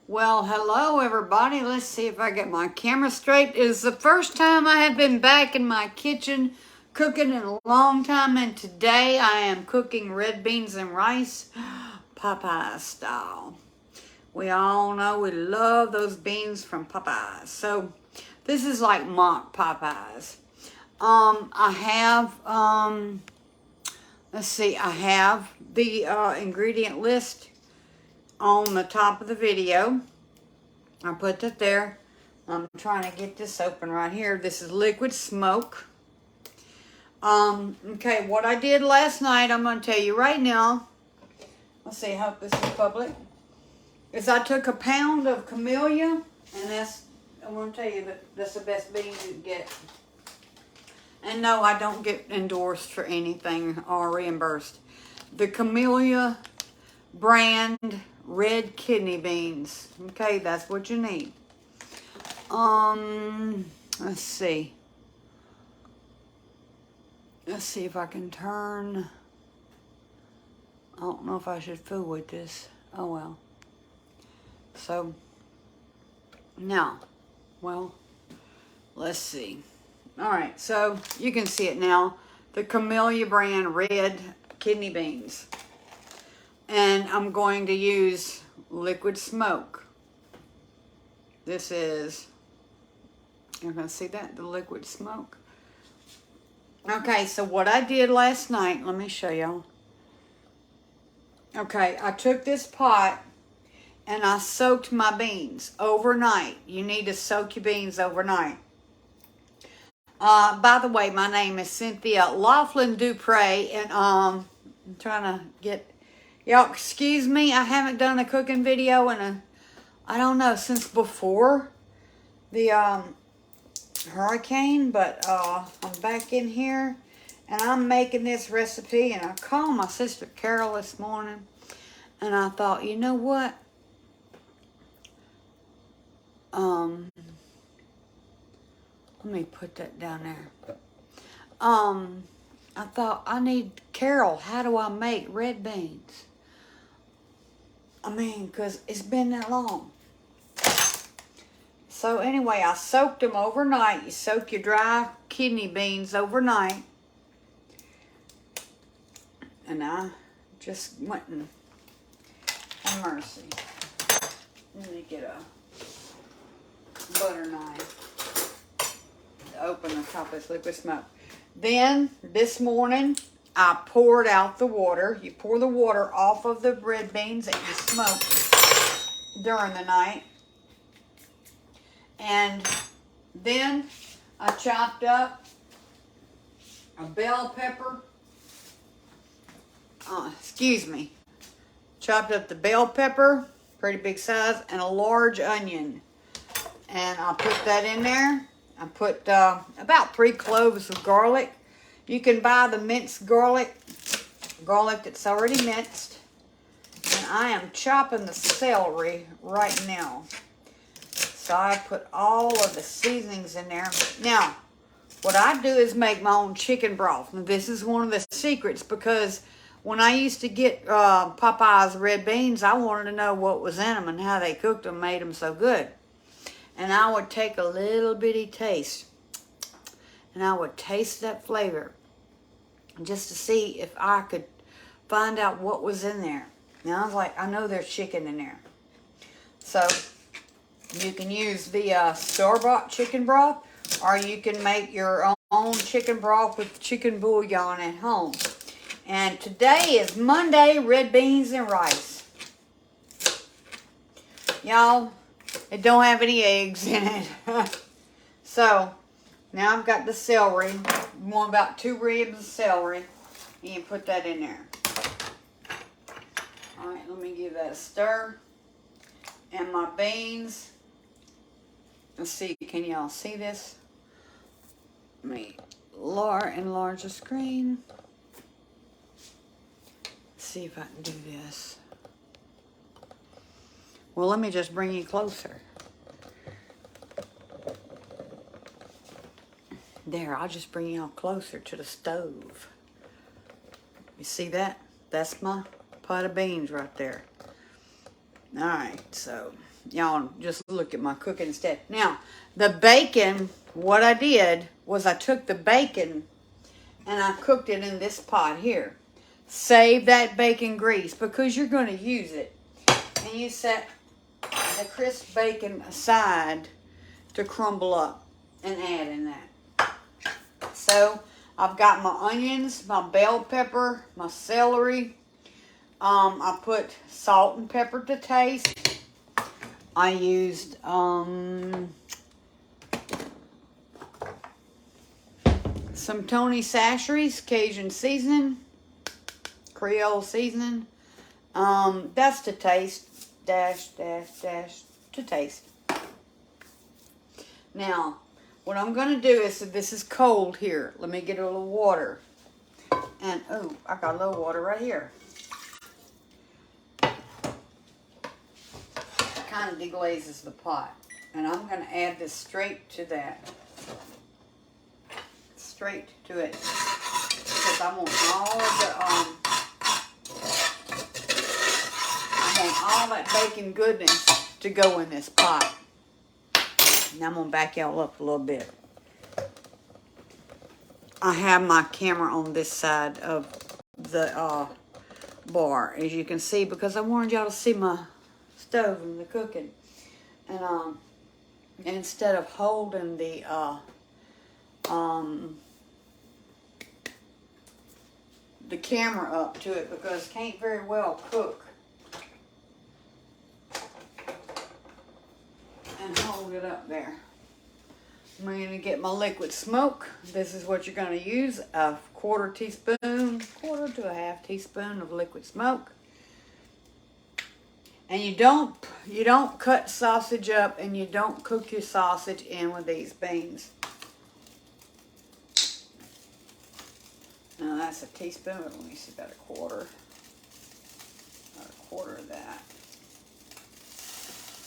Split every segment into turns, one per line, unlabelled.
Well, hello everybody. Let's see if I get my camera straight. It is the first time I have been back in my kitchen cooking in a long time, and today I am cooking red beans and rice, Popeyes style. We all know we love those beans from Popeyes. So this is like mock Popeyes. I have, let's see, I have the ingredient list on the top of the video. I put that there. I'm trying to get this open right here. This is liquid smoke. Okay, what I did last night, I'm going to tell you right now. Let's see, I hope this is public. Is I took a pound of Camellia, and I want to tell you that that's the best beans you can get. And no, I don't get endorsed for anything or reimbursed. The Camellia brand red kidney beans. Okay, that's what you need. Let's see. Let's see if I can turn. I don't know if I should fool with this. Oh well. So, now, well, let's see. Alright, so you can see it now. The Camellia brand red kidney beans. And I'm going to use liquid smoke. This is, you're going to see that, the liquid smoke. Okay, so what I did last night, let me show y'all. Okay, I took this pot and I soaked my beans overnight. You need to soak your beans overnight. By the way, my name is Cynthia Laughlin Dupre, and I'm trying to get, y'all excuse me, I haven't done a cooking video in I don't know, since before the hurricane, but I'm back in here and I'm making this recipe, and I called my sister Carol this morning and I thought, you know what? Let me put that down there. I thought, I need Carol, how do I make red beans? I mean, because it's been that long. So anyway, I soaked them overnight. You soak your dry kidney beans overnight. And I just went and, have mercy. Let me get a butter knife to open the top of this liquid smoke. Then, this morning, I poured out the water. You pour the water off of the red beans that you smoked during the night. And then I chopped up a bell pepper. Chopped up the bell pepper, pretty big size, and a large onion. And I put that in there. I put about 3 cloves of garlic. You can buy the minced garlic that's already minced. And I am chopping the celery right now. So I put all of the seasonings in there. Now, what I do is make my own chicken broth. Now, this is one of the secrets, because when I used to get Popeyes red beans, I wanted to know what was in them and how they cooked them, made them so good. And I would take a little bitty taste, and I would taste that flavor just to see if I could find out what was in there. Now I was like, I know there's chicken in there. So you can use the store-bought chicken broth, or you can make your own chicken broth with chicken bouillon at home. And today is Monday, red beans and rice. Y'all, it don't have any eggs in it. So, now I've got the celery. You want about 2 ribs of celery. And you put that in there. Alright, let me give that a stir. And my beans. Let's see, can y'all see this? Let me enlarge the screen. Let's see if I can do this. Well, let me just bring you closer. There, I'll just bring y'all closer to the stove. You see that? That's my pot of beans right there. Alright, so y'all just look at my cooking instead. Now, the bacon, what I did was I took the bacon and I cooked it in this pot here. Save that bacon grease because you're going to use it. And you set the crisp bacon aside to crumble up and add in that. So I've got my onions, my bell pepper, my celery. I put salt and pepper to taste. I used some Tony Chanceries Cajun seasoning, Creole seasoning. That's to taste. Dash to taste. Now, what I'm going to do is, this is cold here. Let me get a little water. And, oh, I got a little water right here. Kind of deglazes the pot. And I'm going to add this straight to that. Straight to it. Because I want all of the, all that bacon goodness to go in this pot. Now I'm going to back y'all up a little bit. I have my camera on this side of the bar, as you can see, because I wanted y'all to see my stove and the cooking. And instead of holding the camera up to it, because it can't very well cook and hold it up there. I'm going to get my liquid smoke. This is what you're going to use. A quarter to a half teaspoon of liquid smoke. And you don't cut sausage up, and you don't cook your sausage in with these beans. Now that's a teaspoon. Let me see, about a quarter. About a quarter of that.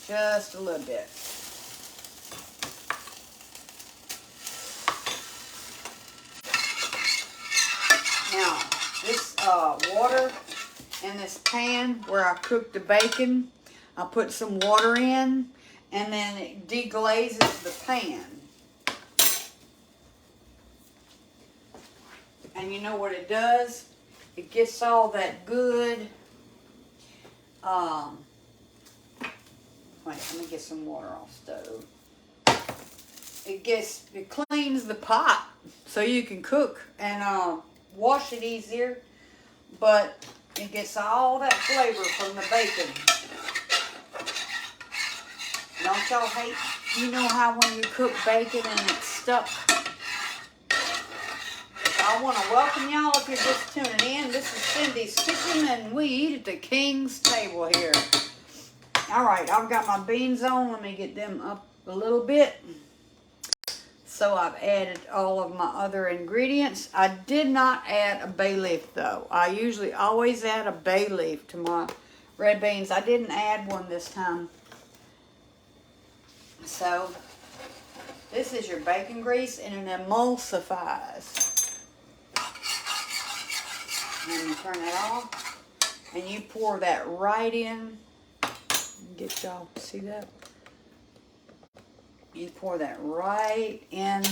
Just a little bit. Now, this water in this pan where I cooked the bacon, I put some water in, and then it deglazes the pan. And you know what it does? It gets all that good, wait, let me get some water off stove. It cleans the pot so you can cook and wash it easier, but it gets all that flavor from the bacon. Don't y'all hate, you know how when you cook bacon and it's stuck? I want to welcome y'all if you're just tuning in. This is Cindy's Kitchen, and we eat at the King's table here. Alright, I've got my beans on. Let me get them up a little bit. So I've added all of my other ingredients. I did not add a bay leaf though. I usually always add a bay leaf to my red beans. I didn't add one this time. So this is your bacon grease, and it emulsifies. And you turn that off, and you pour that right in. Get y'all see that? You pour that right in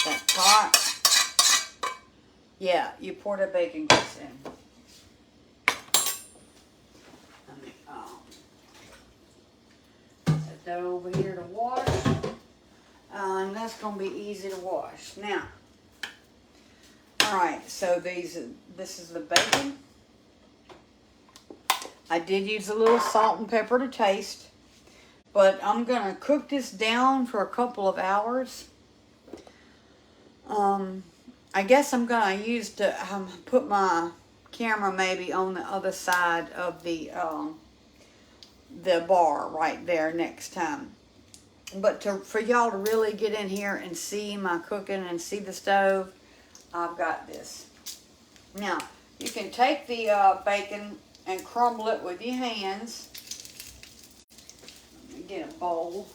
that pot. Yeah, you pour the bacon grease in. Let me set that over here to wash. And that's going to be easy to wash. Now, alright, so this is the bacon. I did use a little salt and pepper to taste. But I'm going to cook this down for a couple of hours. I guess I'm going to put my camera maybe on the other side of the bar right there next time. But for y'all to really get in here and see my cooking and see the stove, I've got this. Now, you can take the bacon and crumble it with your hands. Let me get a bowl.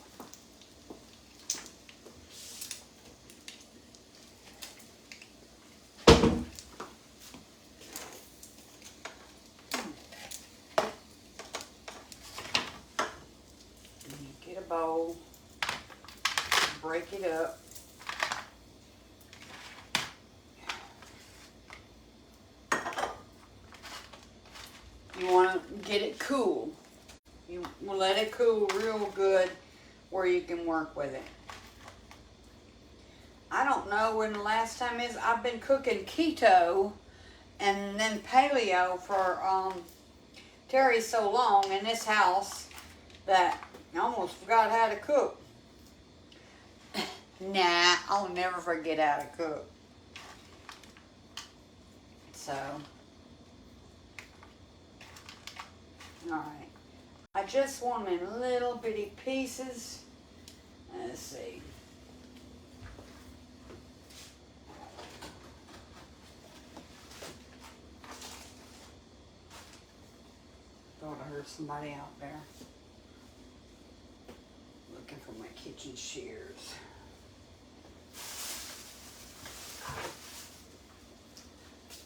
bowl. Break it up. You want to get it cool. You will let it cool real good where you can work with it. I don't know when the last time is. I've been cooking keto and then paleo for Terry so long in this house that I almost forgot how to cook. Nah, I'll never forget how to cook. So, alright. I just want them in little bitty pieces. Let's see. Thought I heard somebody out there looking for my kitchen shears.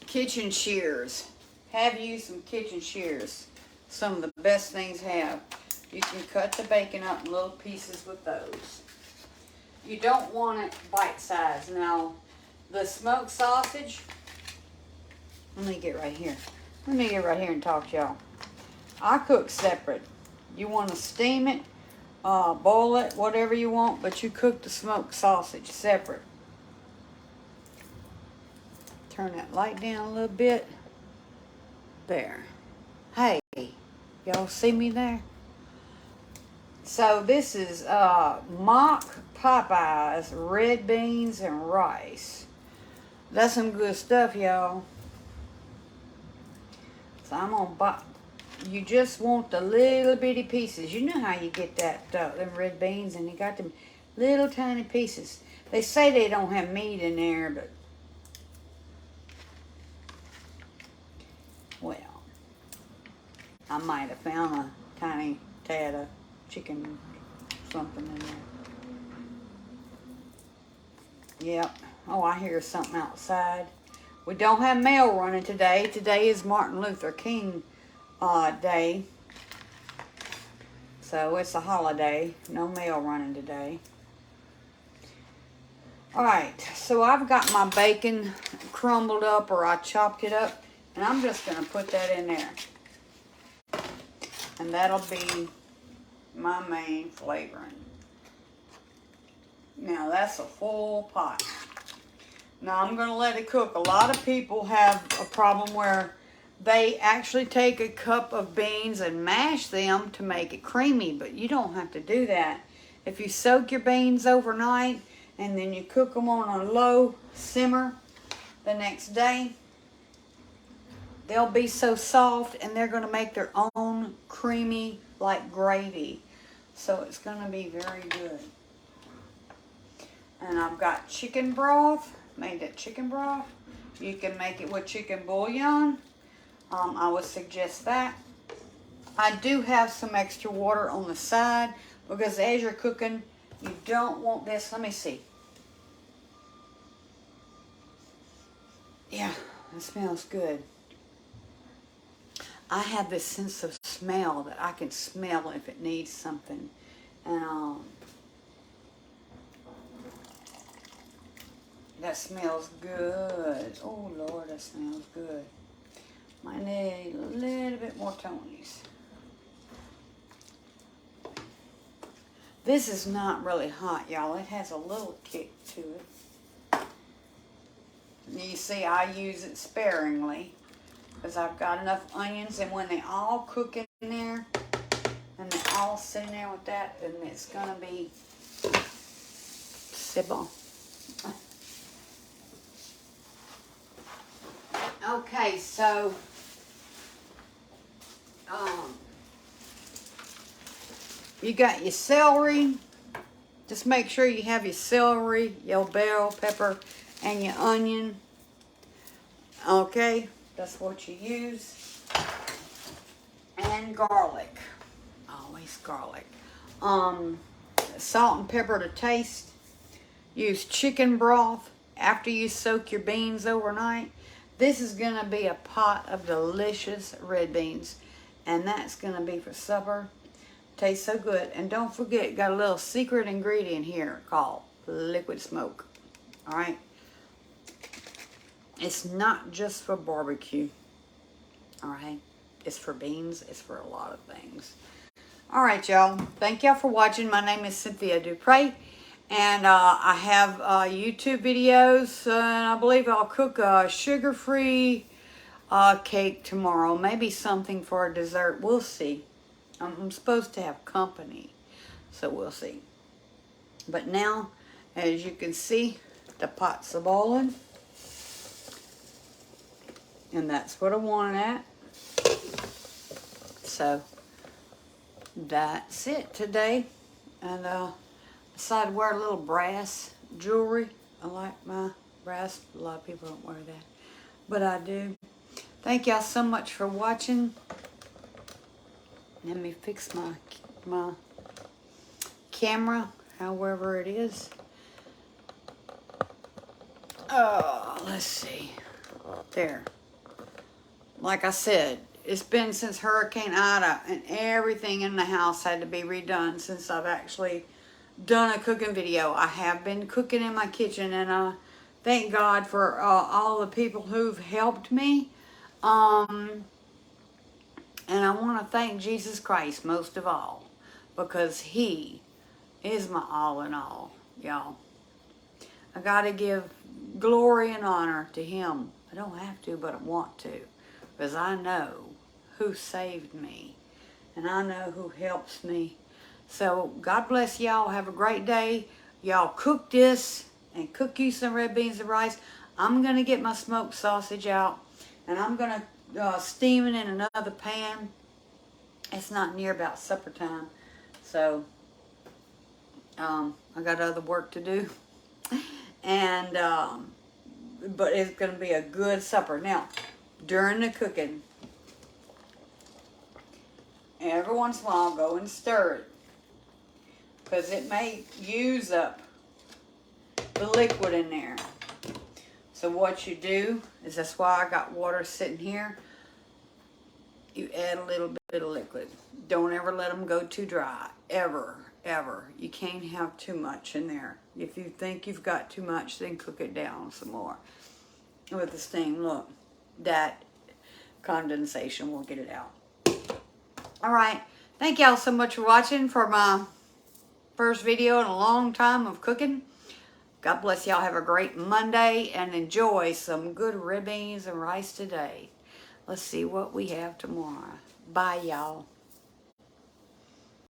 Kitchen shears. Have you some kitchen shears? Some of the best things have. You can cut the bacon up in little pieces with those. You don't want it bite-sized. Now, the smoked sausage, let me get right here. Let me get right here and talk to y'all. I cook separate. You want to steam it, boil it, whatever you want, but you cook the smoked sausage separate. Turn that light down a little bit. There. Hey, y'all see me there? So this is mock Popeyes red beans and rice. That's some good stuff, y'all. So I'm gonna buy. You just want the little bitty pieces. You know how you get that them red beans, and you got them little tiny pieces. They say they don't have meat in there, but well, I might have found a tiny tad of chicken something in there. Yep. Oh, I hear something outside. We don't have mail running today. Today is Martin Luther King Day. So it's a holiday. No mail running today. Alright, so I've got my bacon crumbled up, or I chopped it up, and I'm just going to put that in there. And that'll be my main flavoring. Now that's a full pot. Now I'm going to let it cook. A lot of people have a problem where they actually take a cup of beans and mash them to make it creamy, but you don't have to do that. If you soak your beans overnight and then you cook them on a low simmer the next day, they'll be so soft and they're going to make their own creamy like gravy. So it's going to be very good. And I've got chicken broth. Made that chicken broth. You can make it with chicken bouillon. I would suggest that. I do have some extra water on the side because as you're cooking, you don't want this. Let me see. Yeah, it smells good. I have this sense of smell that I can smell if it needs something. And that smells good. Oh, Lord, that smells good. Might need a little bit more Tony's. This is not really hot, y'all. It has a little kick to it. You see, I use it sparingly because I've got enough onions, and when they all cook in there and they all sit in there with that, then it's going to be c'est bon. Okay, so you got your celery. Just make sure you have your celery, your bell pepper, and your onion. Okay, that's what you use. And garlic. Always garlic. Salt and pepper to taste. Use chicken broth after you soak your beans overnight. This is going to be a pot of delicious red beans, and that's going to be for supper. tastes so good. And don't forget, got a little secret ingredient here called liquid smoke. All right. It's not just for barbecue. All right. It's for beans. It's for a lot of things. All right, y'all. Thank y'all for watching. My name is Cynthia Dupre. And I have YouTube videos. And I believe I'll cook a sugar-free cake tomorrow. Maybe something for a dessert. We'll see. I'm supposed to have company. So we'll see. But now, as you can see, the pot's a boiling. And that's what I want it at. So, that's it today. And I decided to wear a little brass jewelry. I like my brass. A lot of people don't wear that. But I do. Thank y'all so much for watching. Let me fix my camera, however it is. Oh, let's see. There. Like I said, it's been since Hurricane Ida, and everything in the house had to be redone since I've actually done a cooking video. I have been cooking in my kitchen, and I thank God for all the people who've helped me. And I want to thank Jesus Christ most of all, because He is my all in all, y'all. I got to give glory and honor to Him. I don't have to, but I want to, because I know who saved me, and I know who helps me. So God bless y'all. Have a great day. Y'all cook this and cook you some red beans and rice. I'm going to get my smoked sausage out, and I'm going to steam it in another pan. It's not near about supper time, so I got other work to do. And but it's going to be a good supper. Now, during the cooking, every once in a while, I'll go and stir it, because it may use up the liquid in there. So what you do is, that's why I got water sitting here. You add a little bit of liquid. Don't ever let them go too dry. Ever, ever. You can't have too much in there. If you think you've got too much, then cook it down some more with the steam. Look, that condensation will get it out. All right. Thank y'all so much for watching for my first video in a long time of cooking. God bless y'all. Have a great Monday and enjoy some good red beans and rice today. Let's see what we have tomorrow. Bye, y'all.